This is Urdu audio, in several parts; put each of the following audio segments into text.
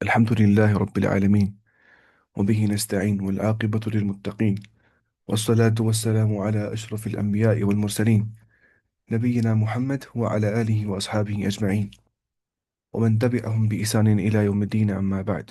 الحمد لله رب العالمين، وبه نستعين، والعاقبة للمتقين، والصلاة والسلام على أشرف الأنبياء والمرسلين، نبينا محمد وعلى آله وأصحابه أجمعين، ومن تبعهم بإحسان إلى يوم الدين. أما بعد.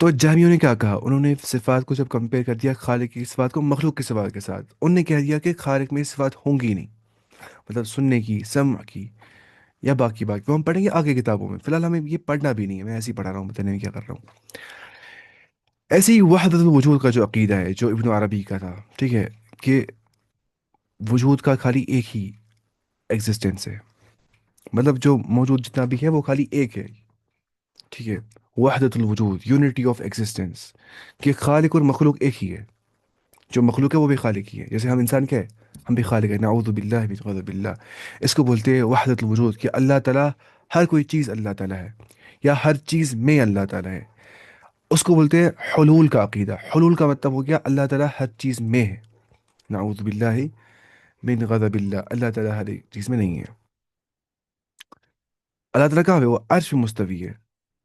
تو جہمیوں نے کیا کہا، انہوں نے صفات کو جب کمپیئر کر دیا خالق کی صفات کو مخلوق کی صفات کے ساتھ، انہوں نے کہہ دیا کہ خالق میں یہ صفات ہوں گی نہیں، مطلب سننے کی، سمع کی، یا باقی باقی وہ ہم پڑھیں گے آگے کتابوں میں، فی الحال ہمیں یہ پڑھنا بھی نہیں ہے، میں ایسے ہی پڑھا رہا ہوں، پتہ نہیں کیا کر رہا ہوں۔ ایسے ہی وحدت الوجود کا جو عقیدہ ہے جو ابن عربی کا تھا، ٹھیک ہے، کہ وجود کا خالی ایک ہی ایگزسٹنس ہے، مطلب جو موجود جتنا بھی ہے وہ خالی ایک ہے، ٹھیک ہے، وحدت الوجود، یونٹی آف ایگزسٹنس، کہ خالق اور مخلوق ایک ہی ہے، جو مخلوق ہے وہ بھی خالق ہی ہے، جیسے ہم انسان کیا ہے، ہم بھی خالق ہیں، نعوذ باللہ من غضب اللہ، اس کو بولتے ہیں وحدت الوجود، کہ اللہ تعالیٰ، ہر کوئی چیز اللہ تعالیٰ ہے، یا ہر چیز میں اللہ تعالیٰ ہے، اس کو بولتے ہیں حلول کا عقیدہ، حلول کا مطلب ہو گیا اللہ تعالیٰ ہر چیز میں ہے، نعوذ باللہ من غضب اللہ، اللہ تعالیٰ ہر ایک چیز میں نہیں ہے، اللہ تعالیٰ کہاں پہ، وہ عرش پہ مستوی ہے،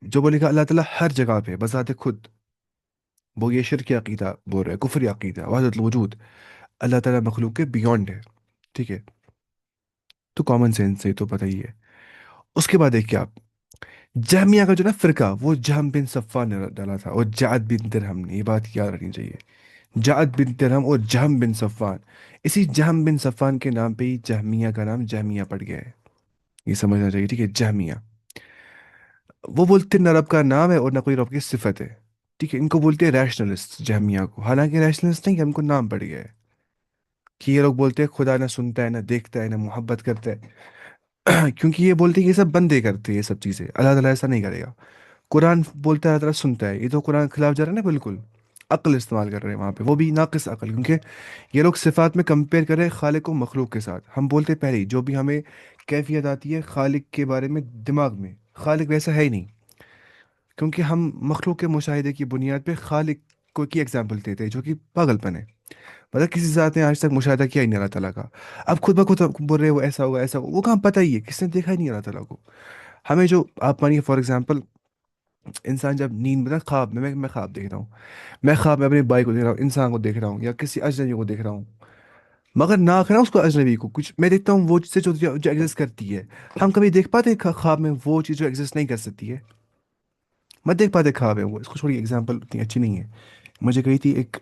جو بولے گا اللہ تعالیٰ ہر جگہ پہ بذات خود، وہ یہ شرک عقیدہ بول رہا ہے، کفری عقیدہ، وحدت الوجود، اللہ تعالیٰ مخلوق کے بیونڈ ہے، ٹھیک ہے، تو کامن سینس سے تو پتہ ہی ہے۔ اس کے بعد دیکھیے آپ، جہمیہ کا جو نا فرقہ، وہ جہم بن صفوان نے ڈالا تھا، اور جعد بن درہم نے، یہ بات یاد رکھنی چاہیے، جعد بن درہم اور جہم بن صفوان، اسی جہم بن صفوان کے نام پہ ہی جہمیہ کا نام جہمیہ پڑ گیا ہے، یہ سمجھنا چاہیے، ٹھیک ہے، جہمیہ، وہ بولتے ہیں نہ رب کا نام ہے اور نہ کوئی رب کی صفت ہے، ٹھیک ہے، ان کو بولتے ہیں ریشنلسٹ جہمیہ کو، حالانکہ ریشنلسٹ نہیں، ان کو نام پڑ گیا ہے، کہ یہ لوگ بولتے ہیں خدا نہ سنتا ہے، نہ دیکھتا ہے، نہ محبت کرتا ہے، کیونکہ یہ بولتے ہیں کہ یہ سب بندے کرتے ہیں یہ سب چیزیں، اللہ تعالیٰ ایسا نہیں کرے گا، قرآن بولتا ہے اللہ تعالیٰ سنتا ہے، یہ تو قرآن کے خلاف جا رہا ہے نا، بالکل عقل استعمال کر رہے ہیں وہاں پہ، وہ بھی ناقص عقل، کیونکہ یہ لوگ صفات میں کمپیئر کر رہے ہیں خالق و مخلوق کے ساتھ، ہم بولتے پہلے ہی جو بھی ہمیں کیفیت آتی ہے خالق کے بارے میں دماغ میں، خالق ویسا ہے ہی نہیں، کیونکہ ہم مخلوق کے مشاہدے کی بنیاد پہ خالق کو کی ایگزامپل دیتے ہیں، جو کہ پاگل پن ہے، مطلب کسی ذات نے آج تک مشاہدہ کیا ہی نہیں اللہ تعالیٰ کا، اب خود بخود بول رہے ہیں وہ ایسا ہوگا ایسا ہوگا، وہ کہاں پتہ ہی ہے، کس نے دیکھا ہی نہیں اللہ تعالیٰ کو، ہمیں جو آپ مانیے فار ایگزامپل، انسان جب نیند میں نا، خواب میں خواب دیکھ رہا ہوں، میں خواب میں اپنے بھائی کو دیکھ رہا ہوں، انسان کو دیکھ رہا ہوں، یا کسی اجنبی کو دیکھ رہا ہوں، مگر نہ ہے نا اس کو اجنبی کو کچھ، میں دیکھتا ہوں وہ چیز جو ایگزسٹ کرتی ہے، ہم کبھی دیکھ پاتے ہیں خواب میں وہ چیز جو ایگزسٹ نہیں کر سکتی ہے، مت دیکھ پاتے خواب ہے وہ، اس کو چھوڑی ایگزامپل اتنی اچھی نہیں ہے، مجھے کہی تھی ایک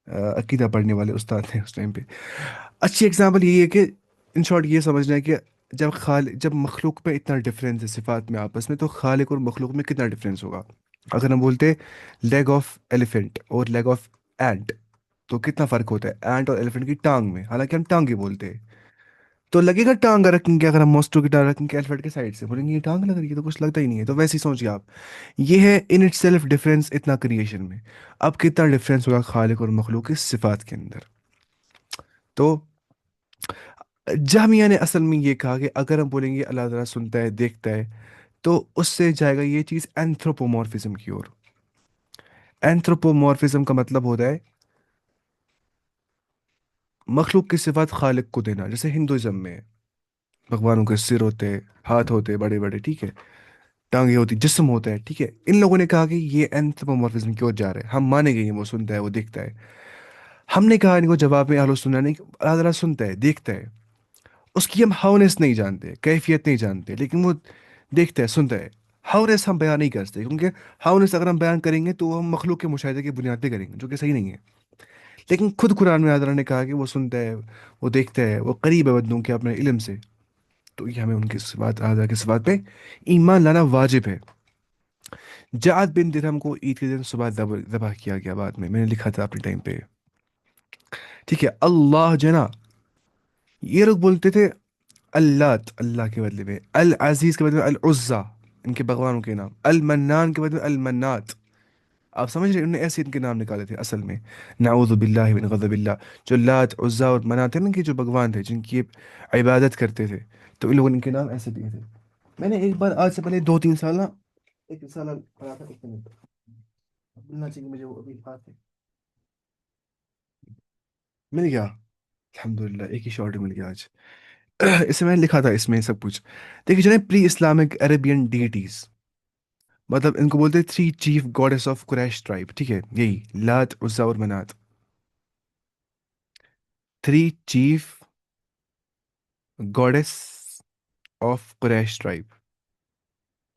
عقیدہ پڑھنے والے استاد تھے اس ٹائم پہ، اچھی ایگزامپل یہی ہے کہ ان شارٹ یہ سمجھنا ہے کہ جب مخلوق میں اتنا ڈفرینس ہے صفات میں آپس میں، تو خالق اور مخلوق میں کتنا ڈفرینس ہوگا، اگر ہم بولتے لیگ آف ایلیفنٹ اور لیگ آف اینٹ، تو کتنا فرق ہوتا ہے اینٹ اور ایلیفنٹ کی ٹانگ میں، حالانکہ ہم ٹانگ ہی بولتے ہیں، تو لگے گا ٹانگ رکھیں گے، اگر ہم موسٹو کی ٹانگ رکھیں گے ایلیفنٹ کے سائڈ سے، بولیں گے یہ ٹانگ لگ رہی ہے، تو کچھ لگتا ہی نہیں ہے، تو ویسے ہی سوچیے آپ، یہ ہے ان اٹ سیلف ڈفرینس اتنا کریشن میں، اب کتنا ڈفرینس ہوگا خالق اور مخلوق کی صفات کے اندر، تو جہمیہ نے اصل میں یہ کہا کہ اگر ہم بولیں گے اللہ تعالیٰ سنتا ہے دیکھتا ہے، تو اس سے جائے گا یہ چیز اینتھروپومورفزم کی اور، اینتھروپومورفزم کا مطلب ہوتا ہے مخلوق کی صفات خالق کو دینا، جیسے ہندوازم میں بھگوانوں کے سر ہوتے ہیں، ہاتھ ہوتے ہیں بڑے بڑے، ٹھیک ہے، ٹانگیں ہوتی، جسم ہوتا ہے، ٹھیک ہے، ان لوگوں نے کہا کہ یہ اینتھروپومورفزم کی اور جا رہا ہے، ہم مانیں گے یہ وہ سنتا ہے وہ دیکھتا ہے، ہم نے کہا ان کو جواب میں اہل سننا نہیں، اللہ تعالیٰ سنتا ہے دیکھتا ہے، اس کی ہم ہاؤنس نہیں جانتے، کیفیت نہیں جانتے، لیکن وہ دیکھتا ہے سنتا ہے، ہاؤنس ہم بیان نہیں کر سکتے، کیونکہ ہاؤنس اگر ہم بیان کریں گے تو وہ ہم مخلوق کے مشاہدے کی بنیاد پہ کریں گے، جو کہ صحیح نہیں ہے، لیکن خود قرآن میں اللہ تعالیٰ نے کہا کہ وہ سنتا ہے، وہ دیکھتا ہے، وہ قریب ہے بندوں کے اپنے علم سے، تو یہ ہمیں ان کی صفات، اللہ تعالیٰ کی صفات پہ ایمان لانا واجب ہے۔ جعد بن درہم کو عید کے دن صبح ذبح کیا گیا، بعد میں نے لکھا تھا اپنے ٹائم پہ، ٹھیک ہے، اللہ جنا، یہ لوگ بولتے تھے اللات اللہ کے بدلے میں، العزیز کے بدلے میں العزا، ان کے بھگوانوں کے نام، المنان کے بدلے میں المنات، آپ سمجھ رہے ہیں؟ انہوں نے ایسے ان کے نام نکالے تھے اصل میں، نعوذ باللہ من غضب اللہ، جو لات عزا اور منات ہیں نا، کہ جو بھگوان تھے جن کی عبادت کرتے تھے، تو ان لوگوں نے ان کے نام ایسے دیے تھے، میں نے ایک بار آج سے پہلے 2-3 سال نا ایک رسالہ پڑھا تھا، ایک منٹ ملنا چاہیے مجھے، وہ ابھی ہاتھ میں مل گیا، الحمدللہ ایک ہی شارٹ مل گیا آج، اس میں لکھا تھا اس میں سب کچھ، دیکھیے جو ہے پری اسلامک عربین ڈیٹیز، مطلب ان کو بولتے ہیں 3 chief gods of Quraysh tribe, ٹھیک ہے، یہی لات عزا اور Manat, 3 chief gods of Quraysh tribe,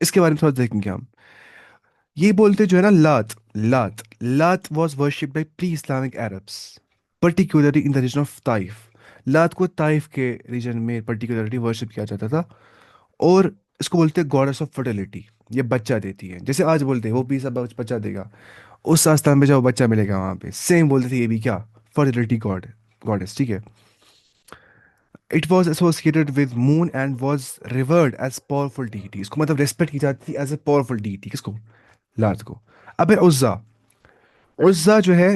اس کے بارے میں تھوڑا دیکھیں گے ہم، یہ بولتے جو ہے نا Lat. Lat was worship by pre Islamic Arabs particularly in the region of Taif. Lat کو طائف کے ریجن میں پرٹیکولرلی ورشپ کیا جاتا تھا. اور اس کو بولتے ہیں گوڈس آف فرٹیلٹی. یہ بچہ دیتی ہے جیسے آج بولتے ہیں وہ بھی سب بچہ دے گا. اس آستان پہ جاؤ بچہ ملے گا وہاں پہ سیم بولتے تھے یہ بھی کیا فرٹیلٹی گوڈس. ٹھیک ہے. It was associated with moon and was revered as powerful deity. اس کو مطلب ریسپیکٹ کی جاتی تھی ایز اے پاورفل ڈیٹی. کس کو؟ لات کو. اب ہے عزا. عزا جو ہے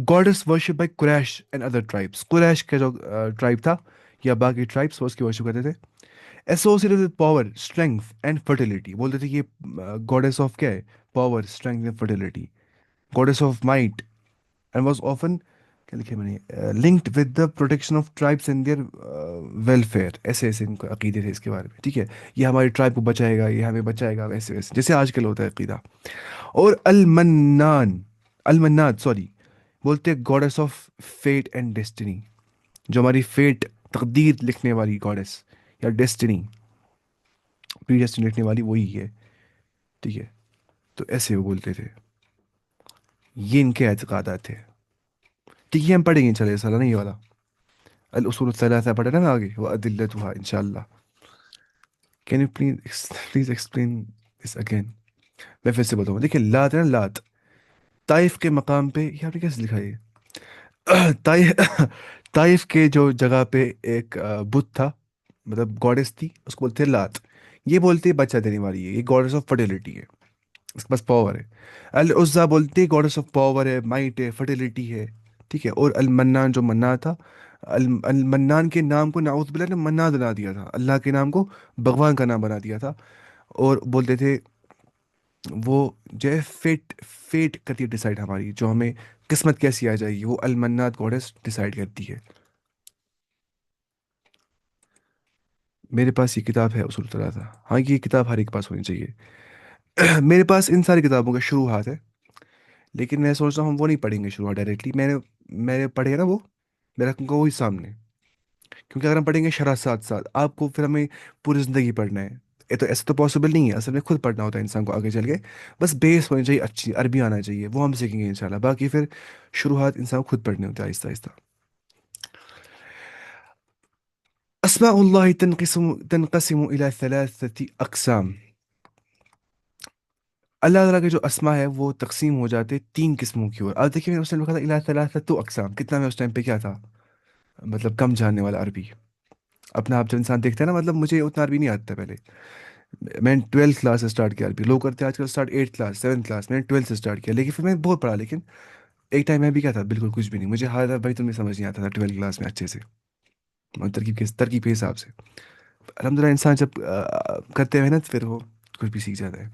goddess worship by Quraysh and other tribes. Quraysh کا جو ٹرائب تھا یا باقی ٹرائبس وہ اس کی ورشپ کرتے تھے. Associated with power strength and fertility. بولتے تھے یہ گاڈس آف کیا ہے؟ Power strength and fertility. Gods of might and was often کیا لکھے میں نے linked with the protection of tribes and their welfare. ایسے ایسے ان کو عقیدے تھے اس کے بارے میں. ٹھیک ہے. یہ ہماری ٹرائب کو بچائے گا یہ ہمیں بچائے گا ویسے ویسے جیسے آج کل ہوتا ہے عقیدہ. اور المنان المناد سوری بولتے ہیں gods of fate and destiny. جو ہماری فیٹ تقدیر لکھنے والی گاڈس یا ڈیسٹنی پری ڈیسٹنی لکھنے والی وہی ہے. ٹھیک ہے. تو ایسے وہ بولتے تھے. یہ ان کے اعتقادات تھے. ٹھیک ہے. ہم پڑھیں گے ان شاء اللہ سالہ نہیں یہ والا الاصول الثلاثہ پڑھے نا آگے وہ ادلتها ان شاء اللہ. Can you please explain this again. میں پھر سے بتاؤں. دیکھیے لات ہے نا لات. طائف کے مقام پہ یہ آپ نے کیسے لکھا ہے طائف طائف کے جو جگہ پہ ایک بت تھا مطلب گاڈس تھی اس کو بولتے ہیں لات. یہ بولتے ہیں بچہ دینے والی ہے. یہ گاڈس آف فرٹیلٹی ہے. اس کے پاس پاور ہے. العزا بولتے ہیں گاڈس آف پاور ہے مائٹ ہے فرٹیلٹی ہے. ٹھیک ہے. اور المنان جو منا تھا المنان کے نام کو نعوذ باللہ نے منا بنا دیا تھا. اللہ کے نام کو بھگوان کا نام بنا دیا تھا. اور بولتے تھے وہ جو ہے فیٹ کرتی ہے ڈیسائیڈ ہماری جو ہمیں قسمت کیسی آ جائے گی وہ المنات گوڈس ڈیسائیڈ کرتی ہے. میرے پاس یہ کتاب ہے اصول ثلاثہ. ہاں یہ کتاب ہر ایک کے پاس ہونی چاہیے. میرے پاس ان ساری کتابوں کا شروحات ہے لیکن میں سوچ رہا ہوں وہ نہیں پڑھیں گے شروعات ڈائریکٹلی. میں نے پڑھے نا وہ میں رکھوں گا وہی سامنے. کیونکہ اگر ہم پڑھیں گے شرح ساتھ ساتھ آپ کو پھر ہمیں پوری زندگی پڑھنا ہے. یہ تو ایسے تو پاسبل نہیں ہے. اصل میں خود پڑھنا ہوتا ہے انسان کو آگے چل کے. بس بیس ہونی چاہیے اچھی عربی آنا چاہیے وہ ہم سیکھیں گے انشاءاللہ. باقی پھر شروحات انسان کو خود پڑھنے ہوتے ہیں آہستہ آہستہ. اسماء اللہ تنقسم الى ثلاثة اقسام. اللہ تعالیٰ کے جو اسما ہے وہ تقسیم ہو جاتے تین قسموں کی اور. اب دیکھیے میں نے اس ٹائم لکھا تھا الى ثلاثة اقسام. کتنا میں اس ٹائم پہ کیا تھا مطلب کم جاننے والا عربی. اپنا آپ جب انسان دیکھتا ہے نا مطلب مجھے اتنا عربی نہیں آتا تھا پہلے. میں نے 12th کلاس سے اسٹارٹ کیا عربی. لوگ کرتے ہیں آج کل start 8th class 7th class. میں نے 12th سے اسٹارٹ کیا لیکن پھر میں نے بہت پڑھا. لیکن ایک ٹائم میں بھی کیا تھا بالکل کچھ بھی نہیں. مجھے حالت بھائی تمہیں سمجھ نہیں آتا تھا 12th کلاس میں اچھے سے ترکیب کے حساب سے. الحمدللہ انسان جب کرتے ہوئے نا پھر وہ کچھ بھی سیکھ جاتا ہے.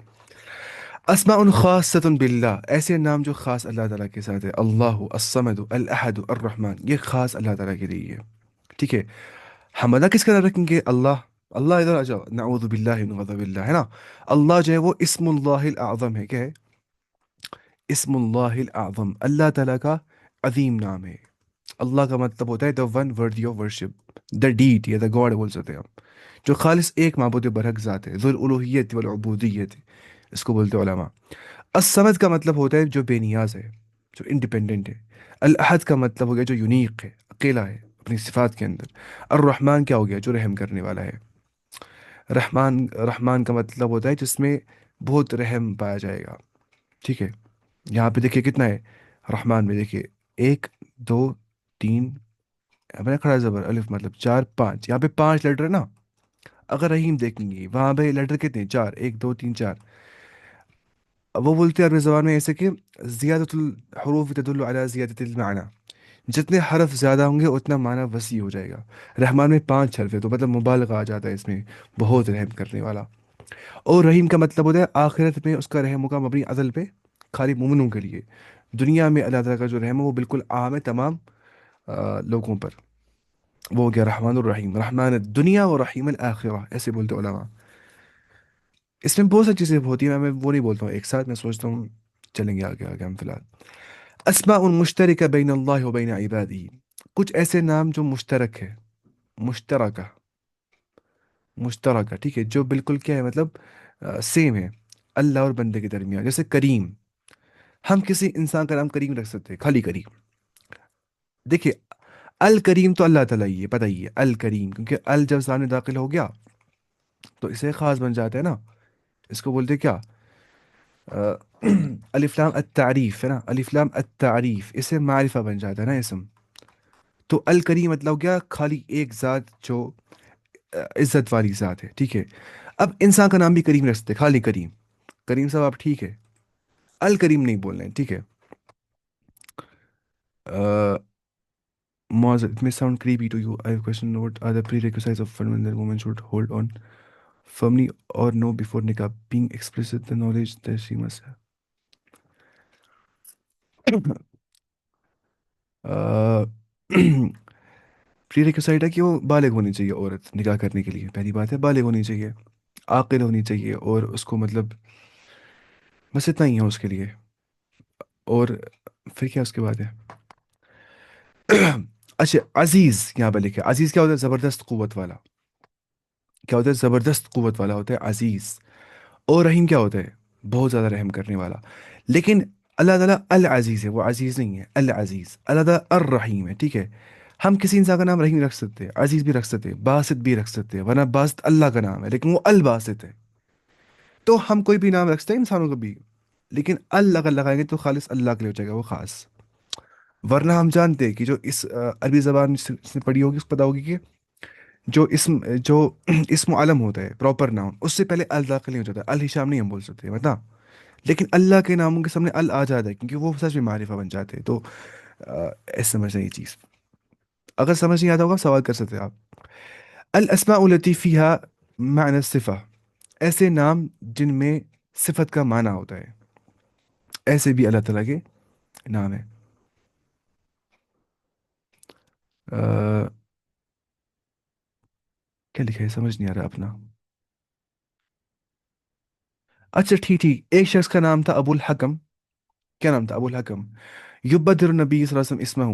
اسماء خاصۃ باللہ ایسے نام جو خاص اللہ تعالیٰ کے ساتھ ہے. اللہ الصمد الاحد الرحمن یہ خاص اللہ تعالیٰ کے لیے ہے. ٹھیک ہے. حمدہ کس کا نام رکھیں گے؟ اللہ. اللہ ادھر آ جاؤ. نعوذ باللہ من غضب اللہ ہے نا. اللہ جو ہے وہ اسم اللہ الاعظم ہے. کیا ہے؟ اسم اللہ الاعظم اللہ تعالیٰ کا عظیم نام ہے. اللہ کا مطلب ہوتا ہے the one worthy of worship the deity یا دا گاڈ بول سکتے ہیں ہم جو خالص ایک معبود برحق ذات ہے. ذو الالوہیت والعبودیت اس کو بولتے ہیں علماء. الصمد کا مطلب ہوتا ہے جو بے نیاز ہے جو انڈیپینڈنٹ ہے. الاحد کا مطلب ہو گیا جو یونیک ہے اکیلا ہے اپنی صفات کے اندر. الرحمن کیا ہو گیا جو رحم کرنے والا ہے. رحمان کا مطلب ہوتا ہے جس میں بہت رحم پایا جائے گا. ٹھیک ہے. یہاں پہ دیکھیے کتنا ہے رحمان میں. دیکھیے 1 2 3 اپنا کھڑا زبر الف مطلب 4 5. یہاں پہ 5 لیٹر ہے نا. اگر رحیم دیکھیں گے وہاں پہ لیٹر کتنے ہیں؟ 4 1 2 3 4. وہ بولتے ہیں عربی زبان میں ایسے کہ زیادت الحروف تدل علی زیادت المعنی. جتنے حرف زیادہ ہوں گے اتنا معنی وسیع ہو جائے گا. رحمان میں 5 حرف ہے تو مطلب مبالغہ آ جاتا ہے اس میں بہت رحم کرنے والا. اور رحیم کا مطلب ہوتا ہے آخرت میں اس کا رحم ہوگا مبنی عدل پہ خالی مومنوں کے لیے. دنیا میں اللہ تعالیٰ کا جو رحم ہے وہ بالکل عام ہے تمام لوگوں پر. وہ ہو گیا رحمان الرحیم. رحمان الدنیا و رحیم الآخرہ ایسے بولتے علماء. اس میں بہت ساری چیزیں ہوتی ہیں. میں وہ نہیں بولتا ہوں ایک ساتھ. میں سوچتا ہوں چلیں گے آگے آگے ہم فی الحال. اسماء مشترکہ بین اللہ و بین عبادہ. کچھ ایسے نام جو مشترک ہے. مشترکہ مشترکہ ٹھیک ہے جو بالکل کیا ہے مطلب سیم ہے اللہ اور بندے کے درمیان. جیسے کریم، ہم کسی انسان کا نام کریم رکھ سکتے ہیں، خالی کریم. دیکھیے، الکریم تو اللہ تعالیٰ ہی ہے، پتہ ہی ہے الکریم، کیونکہ ال جب سامنے داخل ہو گیا تو اسے خاص بن جاتا ہے نا. اس کو بولتے کیا؟ آ، الف لام التعریف ہے نا، الف لام التعریف، اسے معرفہ بن جاتا ہے نا اسم. تو الکریم مطلب ہو گیا خالی ایک ذات جو عزت والی ذات ہے، ٹھیک ہے. اب انسان کا نام بھی کریم رکھ سکتے ہیں، خالی کریم. کریم صاحب آپ ٹھیک ہے، الکریم نہیں بولنا ہے، ٹھیک ہے. Moz, it may sound creepy to you. I have questioned what are the prerequisites of fundamental women should hold on firmly or no before nikah. Being explicit, the knowledge that she must have. پری ریکوسائٹ ہے کہ وہ بالغ ہونی چاہیے عورت نکاح کرنے کے لیے. پہلی بات ہے بالغ ہونی چاہیے، عاقل ہونی چاہیے، اور اس کو مطلب بس اتنا ہی ہے اس کے لیے. اور پھر کیا اس کے بعد ہے؟ اچھا، عزیز یہاں پہ لکھے. عزیز کیا ہوتا ہے؟ زبردست قوت والا. کیا ہوتا ہے؟ زبردست قوت والا ہوتا ہے عزیز. اور رحیم کیا ہوتا ہے؟ بہت زیادہ رحم کرنے والا. لیکن اللہ تعالیٰ العزیز ہے، وہ عزیز نہیں ہے، العزیز. اللہ تعالیٰ الرحیم ہے، ٹھیک ہے. ہم کسی انسان کا نام رحیم رکھ سکتے ہیں، عزیز بھی رکھ سکتے ہیں، باسط بھی رکھ سکتے ہیں، ورنہ باسط اللہ کا نام ہے لیکن وہ الباسط ہے. تو ہم کوئی بھی نام رکھ سکتے ہیں انسانوں کو بھی، لیکن اللہ کا لگائیں گے تو خالص اللہ کے لیے ہو جائے گا وہ خاص. ورنہ ہم جانتے ہیں کہ جو اس عربی زبان سے پڑھی ہوگی اس کو پتا ہوگی کہ جو اسم علم ہوتا ہے پراپر ناؤن، اس سے پہلے ال داخل نہیں ہو جاتا. الہشام نہیں ہم بول سکتے بتا، لیکن اللہ کے ناموں کے سامنے ال آ جاتا ہے کیونکہ وہ سچ میں معرفہ بن جاتے ہیں. تو ایسے سمجھنا یہ چیز. اگر سمجھ نہیں آتا ہوگا سوال کر سکتے ہیں آپ. الاسماء التي فيها معنى الصفة، ایسے نام جن میں صفت کا معنی ہوتا ہے، ایسے بھی اللہ تعالیٰ کے نام ہے. آ، کیا لکھا ہے سمجھ نہیں آ رہا اپنا. اچھا ٹھیک ٹھیک، ایک شخص کا نام تھا ابو الحکم. کیا نام تھا؟ ابو الحکم. یبدر نبی صلی اللہ علیہ وسلم اسمہ،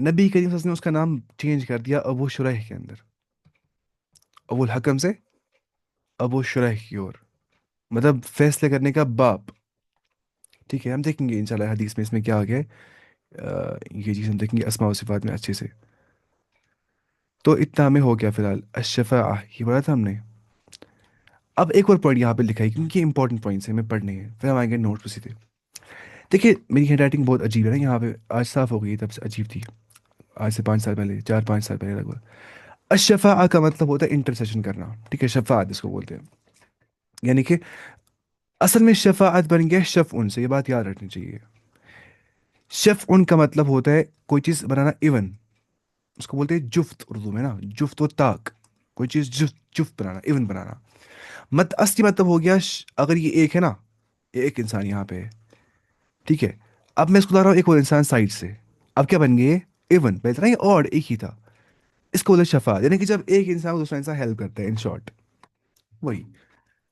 نبی کریم صلی اللہ علیہ وسلم نے اس کا نام چینج کر دیا ابو شریح کے اندر. ابو الحکم سے ابو شریح کی اور، مطلب فیصلے کرنے کا باپ. ٹھیک ہے، ہم دیکھیں گے انشاءاللہ حدیث میں اس میں کیا آ گیا ہے. یہ چیز ہم دیکھیں گے اسماء و صفات میں اچھے سے. تو اتنا ہمیں ہو گیا فی الحال. الشفاعہ یہ بڑا تھا ہم نے. اب ایک اور پوائنٹ یہاں پہ لکھا ہے کیونکہ یہ امپورٹنٹ پوائنٹس ہیں، ہمیں پڑھنے ہیں، پھر ہم آئیں گے نوٹ اسی تھے. دیکھیے میری ہینڈ رائٹنگ بہت عجیب ہے نا یہاں پہ، آج صاف ہو گئی، تب سے عجیب تھی. آج سے 5 سال پہلے، 4 5 سال پہلے لگ بھگ. الشفاعہ کا مطلب ہوتا ہے انٹرسیشن کرنا، ٹھیک ہے، شفاعت اس کو بولتے ہیں. یعنی کہ اصل میں شفاعت بن گیا شفعن سے، یہ بات یاد رکھنی چاہیے. شفعن کا مطلب ہوتا ہے کوئی چیز بنانا ایون، اس کو بولتے ہیں جفت اردو میں نا، جفت و طاق. کوئی چیز جفت جفت بنانا، ایون بنانا. اصلی مطلب ہو گیا اگر یہ ایک ہے نا، یہ ایک انسان یہاں پہ ہے، ٹھیک ہے. اب میں اس کو لا رہا ہوں ایک اور انسان سائڈ سے، اب کیا بن گئے؟ ایون. پہلے تھا یہ اور ایک ہی تھا. اس کو بولتے شفاعت، یعنی کہ جب ایک انسان کو دوسرا انسان ہیلپ کرتا ہے، ان شارٹ وہی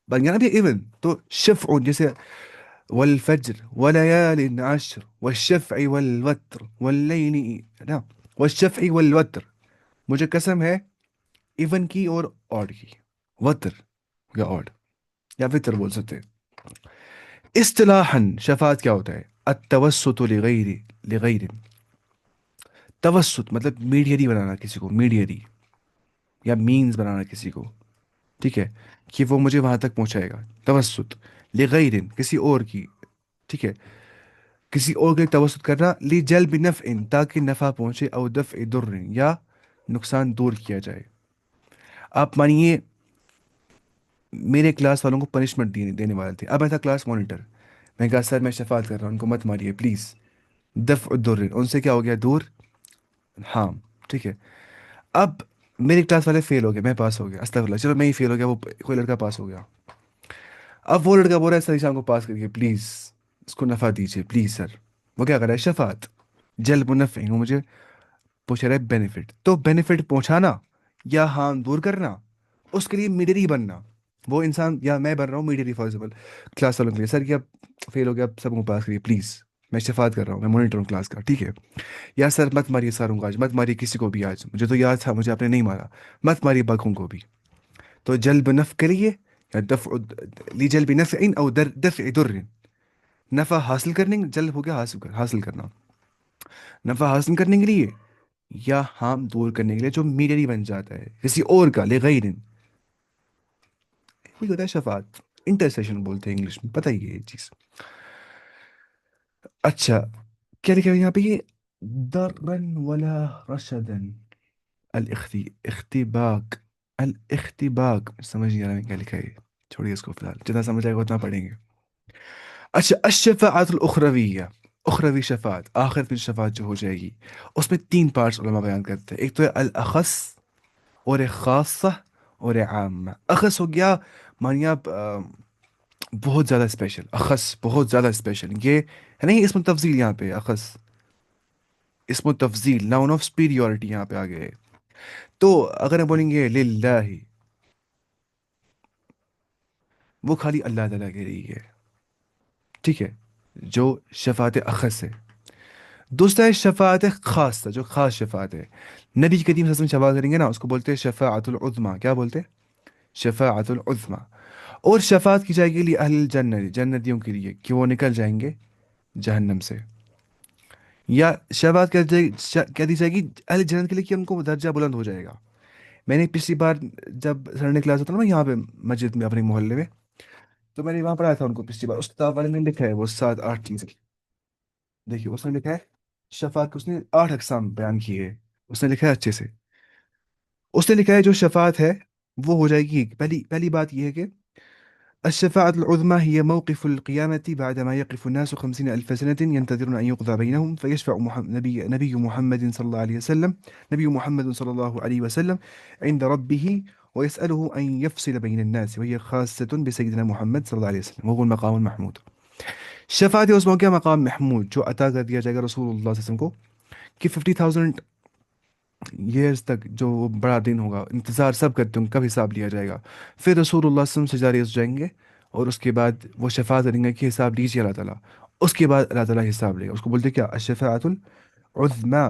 بن گیا نا بھی ایون. تو شفع جیسے والفجر وليال عشر والشفع والوتر والليل، ہے نا، والشفع والوتر. مجھے قسم ہے ایون کی اور آڈ کی. وتر یا آڈ یا وتر بول سکتے ہیں. اصطلاحاً شفاعت کیا ہوتا ہے؟ التوسط لغیر. توسط مطلب میڈیری بنانا کسی کو، میڈیری یا مینز بنانا کسی کو، ٹھیک ہے، کہ وہ مجھے وہاں تک پہنچائے گا. توسط لغیر کسی اور کی، ٹھیک ہے، کسی اور کے توسط کرنا. لی جلب نفع تاکہ نفع پہنچے، او دفع در یا نقصان دور کیا جائے. آپ مانیے میرے کلاس والوں کو پنشمنٹ دینے والے تھے، اب میں تھا کلاس مانیٹر، میں کہا سر میں شفاعت کر رہا ہوں ان کو مت ماریے پلیز. دفع در ان سے کیا ہو گیا؟ دور، ہاں، ٹھیک ہے. اب میری کلاس والے فیل ہو گئے، میں پاس ہو گیا، استغفر اللہ، چلو میں ہی فیل ہو گیا، وہ کوئی لڑکا پاس ہو گیا. اب وہ لڑکا بول رہا ہے سر شام کو پاس کریے پلیز، اس کو نفع دیجیے پلیز سر. وہ کیا کر رہا ہے؟ شفاعت، جلب نفع، وہ مجھے پہنچا رہا ہے بینیفٹ. تو بینیفٹ پہنچانا یا ہارم دور کرنا، اس کے لیے میڈیری بننا. وہ انسان یا میں بن رہا ہوں میڈیری فار ایگزامپل کلاس والوں کے لیے، سر کیا فیل ہو گیا سب کو پاس کریے پلیز، میں شفاعت کر رہا ہوں، میں مانیٹر ہوں کلاس کا، ٹھیک ہے. یا سر مت ماریے ساروں کو آج، مت ماریے کسی کو بھی آج، مجھے تو یاد تھا مجھے آپ نے نہیں مارا، مت ماریے باقیوں کو بھی. تو جلب نفع کے لیے یا دفع لجلب نفع او دفع در. نفع حاصل کرنے، جلب ہو گیا حاصل کرنا، نفع حاصل کرنے کے لیے یا ہارم دور کرنے کے لیے، جو میڈیری بن جاتا ہے کسی اور کا، لغیر. یہ ہوتا ہے شفاعت، انٹرسیشن بولتے ہیں انگلش میں، پتہ ہی ہے یہ چیز. اچھا، کیا لکھا ہے یہاں پہ؟ یہ درن ولا رشدن، اختباق، الاختباق سمجھ نہیں آ رہا ہے کیا لکھا ہے. چھوڑیے اس کو فی الحال، جتنا سمجھ آئے گا اتنا پڑھیں گے. اچھا، الشفاعت الاخرویہ، اخروی شفاعت، آخر کی شفاعت جو ہو جائے گی، اس میں تین پارٹس علماء بیان کرتے ہیں. ایک تو ہے الاخص، اور ایک خاصہ، اور ایک عامہ. اخص ہو گیا، مانیے آپ بہت زیادہ اسپیشل. اخص بہت زیادہ اسپیشل، یہ ہے نہیں اسم تفضیل یہاں پہ. اخص اسم تفضیل، ناؤن آف سپیریورٹی یہاں پہ آ گئے. تو اگر ہم بولیں گے للہ، وہ خالی اللہ تعالیٰ کے لیے ہے، ٹھیک ہے، جو شفاعت اخص ہے. دوسرا ہے شفاعت خاص، جو خاص شفاعت ہے. نبی کریم صلی اللہ علیہ وسلم شفاعت کریں گے نا، اس کو بولتے ہیں شفاعت العظما. کیا بولتے ہیں؟ شفاعت العظما. اور شفاعت کی جائے گی لی اہل الجنت، جنتیوں کے لیے، کہ وہ نکل جائیں گے جہنم سے. یا شفاعت کیا دی جائے گی اہل جنت کے لیے کہ ان کو درجہ بلند ہو جائے گا. میں نے پچھلی بار جب سنڈے کلاس ہوتا نا یہاں پہ مسجد میں اپنے محلے میں، تو میں نے وہاں پڑھایا تھا ان کو پچھلی بار. اس کتاب والے نے لکھا ہے وہ 7 8 چیزیں. دیکھیے اس نے لکھا ہے شفاعت کے، اس نے 8 اقسام بیان کیے ہیں. اس نے لکھا ہے اچھے سے. اس نے لکھا ہے جو شفاعت ہے وہ ہو جائے گی. پہلی پہلی بات یہ ہے کہ الشفاعة العظمى هي موقف القيامة بعدما يقف الناس 50,000 سنة ينتظرون أن يقضى بينهم، فيشفع نبي محمد صلى الله عليه وسلم، نبي محمد صلى الله عليه وسلم عند ربه ويسأله أن يفصل بين الناس، وهي خاصة بسيدنا محمد صلى الله عليه وسلم، وهو المقام المحمود. شفاعت عظمى کیا؟ مقام محمود جو عطا کر دیا جائے گا رسول اللہ صلی اللہ علیہ وسلم کو، کہ 50,000 ایئرس تک جو وہ بڑا دن ہوگا، انتظار سب کرتے ہیں، کب حساب لیا جائے گا. پھر رسول اللہ صلی اللہ علیہ وسلم سجدہ ریز ہو جائیں گے، اور اس کے بعد وہ شفاعت کریں گے کہ حساب لیجیے اللہ تعالیٰ. اس کے بعد اللہ تعالیٰ حساب لے گا. اس کو بولتے کیا؟ الشفاعت العظمی.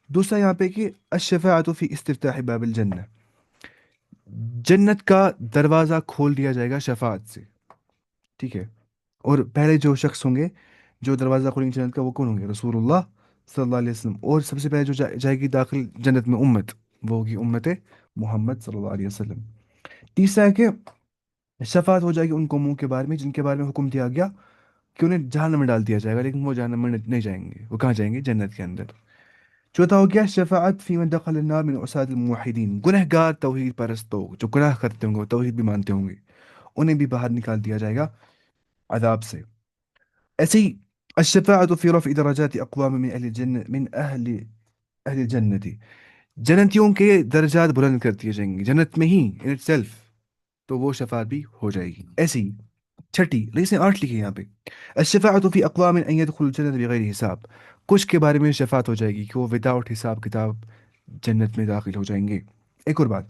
دوسرا یہاں پہ کہ الشفاعت فی استفتاح باب الجنہ، جنت کا دروازہ کھول دیا جائے گا شفاعت سے، ٹھیک ہے. اور پہلے جو شخص ہوں گے جو دروازہ کھولیں گے جنت کا، وہ کون ہوں گے؟ رسول اللہ صلی اللہ علیہ وسلم. اور سب سے پہلے جو جائے گی داخل جنت میں امت، وہ ہوگی امت محمد صلی اللہ علیہ وسلم. تیسرا ہے کہ شفاعت ہو جائے گی ان قوموں کے بارے میں جن کے بارے میں حکم دیا گیا کہ انہیں جہنم میں ڈال دیا جائے گا، لیکن وہ جہنم میں نہیں جائیں گے. وہ کہاں جائیں گے؟ جنت کے اندر. چوتھا ہو گیا شفاعت فی من دخل النار من عصاة الموحدین، گنہ گار توحید پرست لوگ جو گناہ کرتے ہوں گے، توحید بھی مانتے ہوں گے، انہیں بھی باہر نکال دیا جائے گا عذاب سے. ایسے ہی الشفاعت فی رفع درجات اقوام من اہل الجنہ، من اہل الجنت، جنتیوں کے درجات بلند کر دیے جائیں گے جنت میں ہی ان اٹ سیلف. تو وہ شفاعت بھی ہو جائے گی. ایسے ہی چھٹی، لیکن 8 لکھی ہے یہاں پہ، الشفاعت فی اقوام ان يدخل الجنت بغیر حساب، کچھ کے بارے میں شفاعت ہو جائے گی کہ وہ وداؤٹ حساب کتاب جنت میں داخل ہو جائیں گے. ایک اور بات،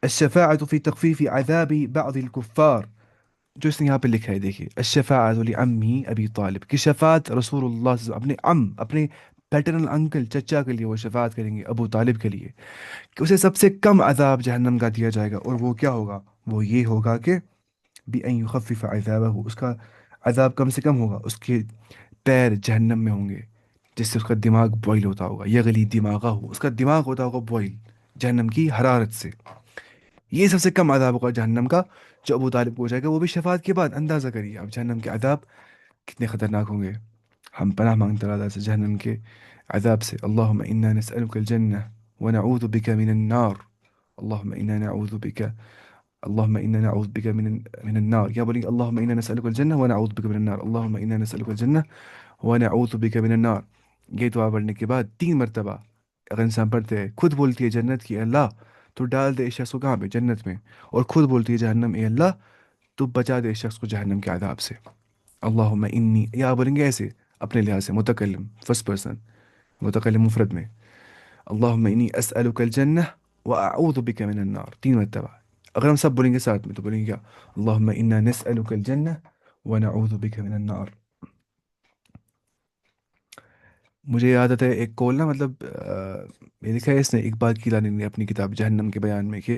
الشفاعت فی تخفیف عذاب بعض الکفار، جو اس نے یہاں پہ لکھا ہے دیکھیے، الشفاعت لعمی ابی طالب، کی شفاعت رسول اللہ صلی اللہ علیہ وسلم اپنے پیٹرنل انکل چچا کے لیے وہ شفاعت کریں گے، ابو طالب کے لیے، کہ اسے سب سے کم عذاب جہنم کا دیا جائے گا. اور وہ کیا ہوگا؟ وہ یہ ہوگا کہ بأن يخفف عذابه، اس کا عذاب کم سے کم ہوگا، اس کے پیر جہنم میں ہوں گے جس سے اس کا دماغ بوائل ہوتا ہوگا. یغلی دماغہ ہو، اس کا دماغ ہوتا ہوگا بوائل جہنم کی حرارت سے. یہ سب سے کم عذاب ہوگا جہنم کا جو ابو طالب کو ہو جائے گا، وہ بھی شفاعت کے بعد. اندازہ کریے اب جہنم کے عذاب کتنے خطرناک ہوں گے. ہم پناہ مانگتے ہیں اللہ سے جہنم کے عذاب سے. اللہم انا نسألک الجنہ ونعوذ بک من النار. اللہم انا نعوذ بک، اللهم إنا نعوذ بك من النار. کیا بولیں گے؟ اللهم إنا نسألك الجنة ونعوذ بك من النار، اللهم إنا نسألك الجنة ونعوذ بك من النار. یہ دعا پڑھنے کے بعد 3 مرتبہ اگر انسان پڑھتے ہے، خود بولتی ہے جنت کی اللہ تو ڈال دے اس شخص کو کہاں پہ؟ جنت میں. اور خود بولتی ہے جہنم، اے اللہ تو بچا دے اس شخص کو جہنم کے عذاب سے. اللہم انی، یا بولیں گے ایسے اپنے لحاظ سے متکلم فرسٹ پرسن، متکلم مفرد میں، اللہم انی اسألک الجنہ واعوذ بک من النار 3 مرتبہ. اگر ہم سب بولیں گے ساتھ میں تو بولیں گے کیا؟ اللہم انا نسألک الجنہ ونعوذ بک من النار. مجھے یاد آتا ہے ایک کول نا، مطلب یہ لکھا ہے اس نے اقبال کیلانی نے اپنی کتاب جہنم کے بیان میں کہ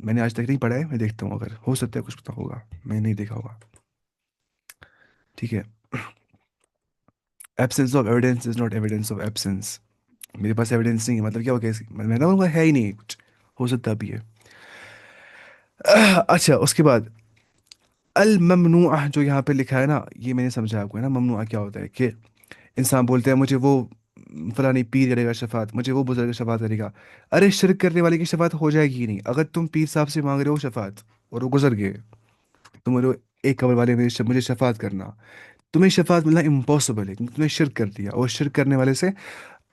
میں نے آج تک نہیں پڑھا ہے، میں دیکھتا ہوں، اگر ہو سکتا ہے کچھ پتا ہوگا، میں نہیں دیکھا ہوگا. ٹھیک ہے. Absence of evidence is not evidence of absence. میرے پاس ایویڈینس نہیں ہے مطلب کیا ہو گیا میں نہ ہے ہی نہیں کچھ، ہو سکتا بھی ہے. اچھا اس کے بعد الممنوع جو یہاں پہ لکھا ہے نا، یہ میں نے سمجھا آپ کو ہے نا. ممنوع کیا ہوتا ہے کہ انسان بولتے ہیں مجھے وہ فلانی پیر کرے گا شفاعت، مجھے وہ بزرگ شفاعت کرے گا. ارے شرک کرنے والے کی شفاعت ہو جائے گی ہی نہیں. اگر تم پیر صاحب سے مانگ رہے ہو شفاعت اور وہ گزر گئے، تم بولے ایک قبر والے مجھے شفاعت کرنا، تمہیں شفاعت ملنا امپاسبل ہے کیونکہ تم نے شرک کر دیا. اور شرک کرنے والے سے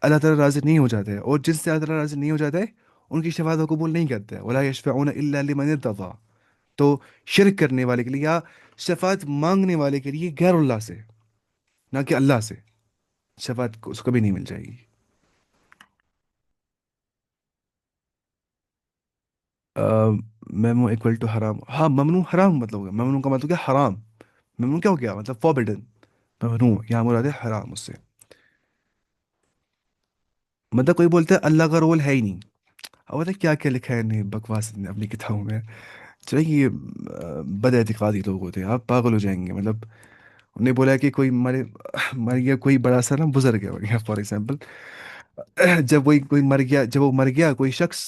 اللہ تعالیٰ راضی نہیں ہو جاتا ہے، اور جن سے اللہ تعالیٰ راضی نہیں ہو جاتا ہے ان کی شفاعت کو قبول نہیں کرتا ہے. ولا یشفعون الا لمن ارتضی. تو شرک کرنے والے کے لیے یا شفاعت مانگنے والے کے لیے غیر اللہ سے، نہ کہ اللہ سے، شفاعت کو اس کو کبھی نہیں مل جائے گی. ممنوع اکول ٹو حرام. ہاں ممنوع حرام مطلب ہوگا، ممنوع کا مطلب کیا حرام. ممنوع کیا ہو گیا مطلب فوربڈن. ممنوع یہاں مراد ہے حرام اس سے. مطلب کوئی بولتا ہے اللہ کا رول ہے ہی نہیں. اب پتہ ہے کیا کیا لکھا ہے نے بکواس نے اپنی کتابوں میں. چلے یہ بد اعتقادی لوگ ہوتے ہیں، آپ پاگل ہو جائیں گے. مطلب انہوں نے بولا کہ کوئی مر گیا کوئی بڑا سا نا بزرگ ہے فار ایگزامپل. جب وہی کوئی مر گیا، جب وہ مر گیا کوئی شخص،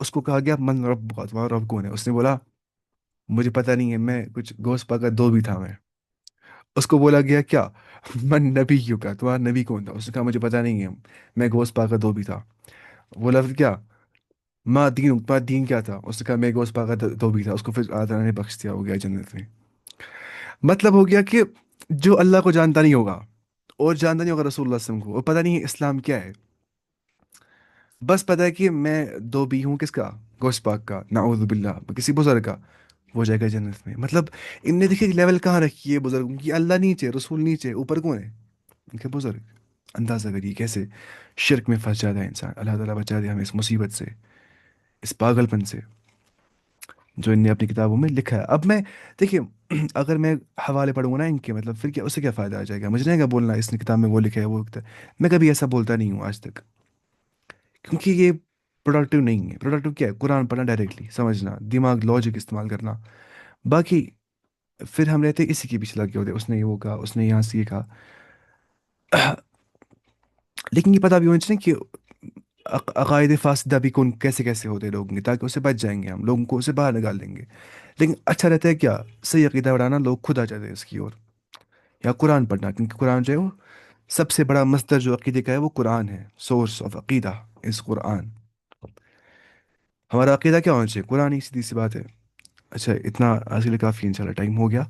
اس کو کہا گیا من رب کا، تمہارا رب کون ہے؟ اس نے بولا مجھے پتہ نہیں ہے، میں کچھ گوشت پاکا دو بھی تھا میں. اس کو بولا گیا کیا من نبی کیوں کا، تمہارا نبی کون تھا؟ اس نے کہا مجھے پتہ نہیں ہے، میں گوشت پاکا دو بھی تھا. بولا پھر کیا ماں دین، تمہارا دین کیا تھا؟ اس نے کہا میں گوشت پاکا دو بھی تھا. اس کو پھر اللہ تعالیٰ نے بخش دیا، ہو گیا جنت میں. مطلب ہو گیا کہ جو اللہ کو جانتا نہیں ہوگا اور جانتا نہیں ہوگا رسول اللہ صلی اللہ علیہ وسلم کو، اور پتہ نہیں ہے اسلام کیا ہے، بس پتہ ہے کہ میں دو بھی ہوں کس کا، گوشت پاک کا، نعوذ باللہ کسی بزرگ کا، وہ جائے گا جنت میں. مطلب ان نے دیکھیے لیول کہاں رکھی ہے بزرگوں کی. اللہ نیچے، رسول نیچے، اوپر کون ہے؟ ان کے بزرگ. اندازہ کریے کیسے شرک میں پھنس جاتا ہے انسان. اللہ تعالیٰ بچا دے ہمیں اس مصیبت سے، اس پاگل پن سے جو ان نے اپنی کتابوں میں لکھا ہے. اب میں دیکھیے اگر میں حوالے پڑھوں گا نا ان کے، مطلب پھر کیا اس سے کیا فائدہ آ جائے گا؟ مجھے نہیں گا بولنا اس نے کتاب میں وہ لکھا ہے وہ لکھا ہے. میں کبھی ایسا بولتا نہیں ہوں آج تک، کیونکہ یہ پروڈکٹیو نہیں ہے. پروڈکٹیو کیا ہے؟ قرآن پڑھنا ڈائریکٹلی سمجھنا، دماغ لوجک استعمال کرنا. باقی پھر ہم رہتے اسی کے پیچھے لگے ہوتے، اس نے یہ وہ کہا، اس نے یہاں سے یہ کہا. لیکن یہ پتہ بھی ہونا چاہیے کہ عقائد فاسدہ بھی کون کیسے کیسے ہوتے ہیں لوگوں کے، تاکہ اسے بچ جائیں گے، ہم لوگوں کو اسے باہر نکال دیں گے. لیکن اچھا رہتا ہے کیا صحیح عقیدہ بڑھانا، لوگ خود آ جاتے ہیں اس کی اور. یا قرآن پڑھنا، کیونکہ قرآن جو ہے وہ سب سے بڑا مصدر جو عقیدے کا ہے وہ قرآن ہے. سورس آف عقیدہ از قرآن. ہمارا عقیدہ کیا ہونا چاہیے؟ قرآن ہی، سیدھی سی بات ہے. اچھا اتنا آج کے لیے کافی، انشاءاللہ ٹائم ہو گیا.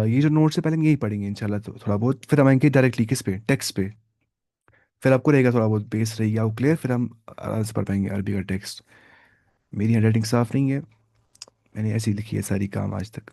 یہ جو نوٹس ہے پہلے ہم یہی پڑھیں گے انشاءاللہ تو تھوڑا بہت، پھر ہم آئیں گے ڈائریکٹلی کس پہ، ٹیکسٹ پہ. پھر آپ کو رہے گا تھوڑا بہت بیس رہی گا وہ کلیئر، پھر ہم آرام سے پڑھ پائیں گے عربی کا ٹیکسٹ. میری ہینڈ رائٹنگ صاف نہیں ہے، میں نے ایسی لکھی ہے ساری کام آج تک.